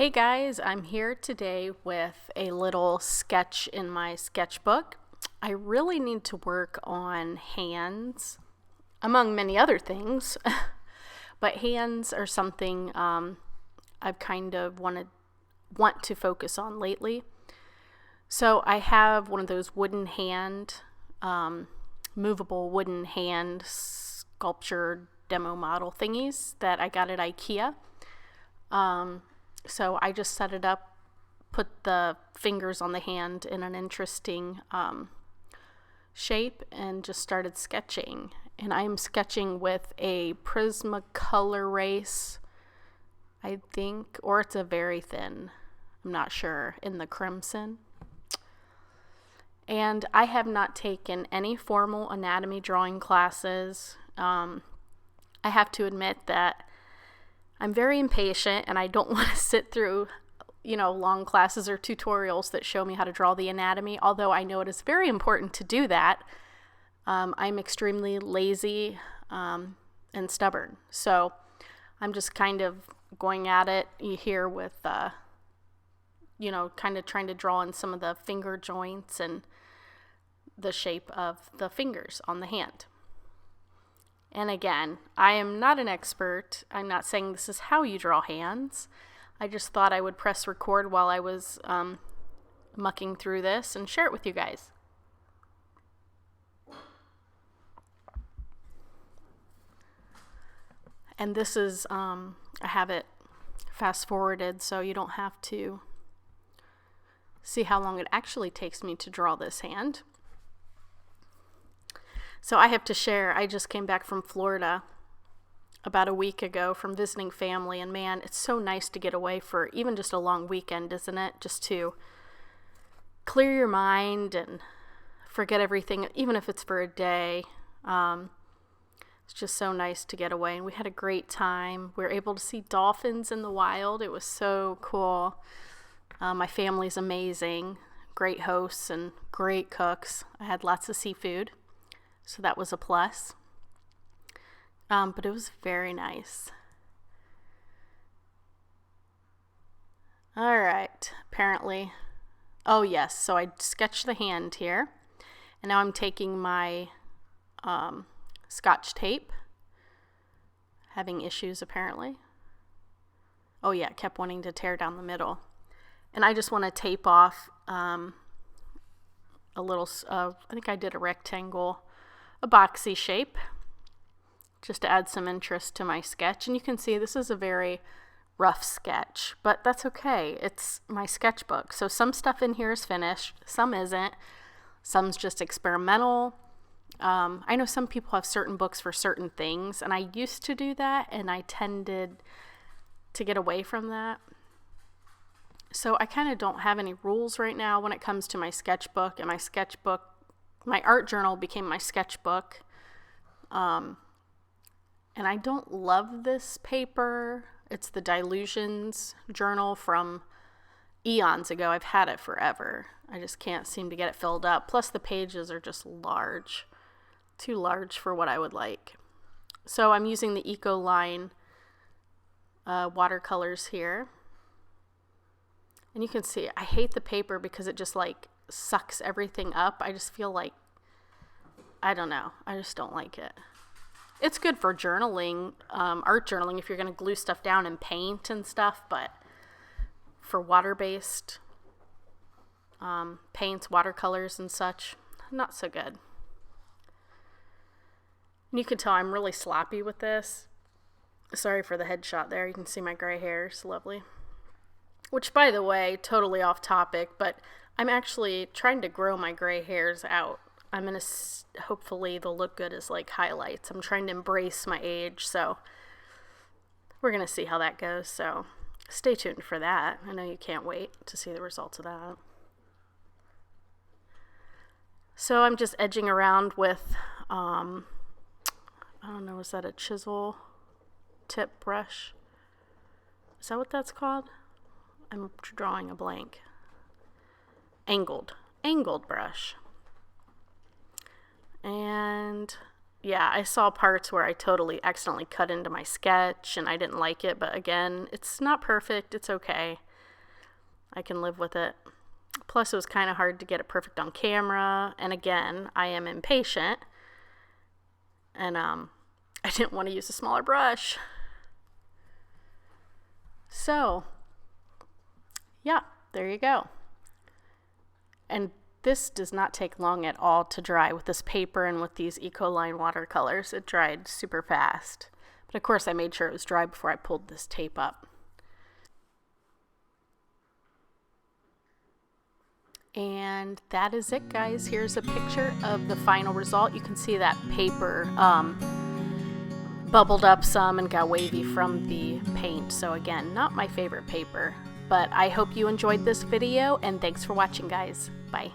Hey guys, I'm here today with a little sketch in my sketchbook. I really need to work on hands, among many other things, but hands are something I've kind of want to focus on lately. So I have one of those movable wooden hand sculpture demo model thingies that I got at Ikea. So I just set it up, put the fingers on the hand in an interesting shape, and just started sketching. And I'm sketching with a Prismacolor erase, I think, or it's a Verithin, I'm not sure, in the crimson. And I have not taken any formal anatomy drawing classes. I have to admit that I'm very impatient and I don't want to sit through, long classes or tutorials that show me how to draw the anatomy, although I know it is very important to do that. I'm extremely lazy and stubborn. So I'm just kind of going at it here with, kind of trying to draw in some of the finger joints and the shape of the fingers on the hand. And again, I am not an expert. I'm not saying this is how you draw hands. I just thought I would press record while I was mucking through this and share it with you guys. And this is, I have it fast forwarded so you don't have to see how long it actually takes me to draw this hand. So I have to share, I just came back from Florida about a week ago from visiting family, and man, it's so nice to get away for even just a long weekend, isn't it? Just to clear your mind and forget everything, even if it's for a day. It's just so nice to get away, and we had a great time. We were able to see dolphins in the wild. It was so cool. My family's amazing, great hosts and great cooks. I had lots of seafood. So that was a plus. But it was very nice. All right, apparently. Oh yes, so I sketched the hand here. And now I'm taking my Scotch tape. Having issues apparently. Oh yeah, it kept wanting to tear down the middle. And I just want to tape off a little, I think I did a rectangle, a boxy shape, just to add some interest to my sketch. And you can see this is a very rough sketch, but that's okay. It's my sketchbook. So some stuff in here is finished, some isn't. Some's just experimental. I know some people have certain books for certain things, and I used to do that, and I tended to get away from that. So I kind of don't have any rules right now when it comes to my sketchbook, and my art journal became my sketchbook. And I don't love this paper. It's the Dylusions Journal from eons ago. I've had it forever. I just can't seem to get it filled up. Plus the pages are just large. Too large for what I would like. So I'm using the Ecoline watercolors here. And you can see I hate the paper because it just sucks everything up. I just feel like, I don't know, I just don't like it. It's good for journaling, art journaling, if you're going to glue stuff down and paint and stuff, but for water-based paints, watercolors and such, not so good. And you can tell I'm really sloppy with this. Sorry for the headshot there. You can see my gray hairs, lovely. Which, by the way, totally off topic, but I'm actually trying to grow my gray hairs out. I'm going to, hopefully they'll look good as highlights. I'm trying to embrace my age, so we're going to see how that goes. So stay tuned for that. I know you can't wait to see the results of that. So I'm just edging around with, I don't know, is that a chisel tip brush? Is that what that's called? I'm drawing a blank. Angled brush. And yeah, I saw parts where I totally accidentally cut into my sketch and I didn't like it, but again, it's not perfect, it's okay. I can live with it. Plus, it was kind of hard to get it perfect on camera. And again, I am impatient. And I didn't want to use a smaller brush. So, yeah, there you go. And this does not take long at all to dry with this paper and with these Ecoline watercolors. It dried super fast. But of course, I made sure it was dry before I pulled this tape up. And that is it, guys. Here's a picture of the final result. You can see that paper bubbled up some and got wavy from the paint. So again, not my favorite paper. But I hope you enjoyed this video, and thanks for watching, guys. Bye.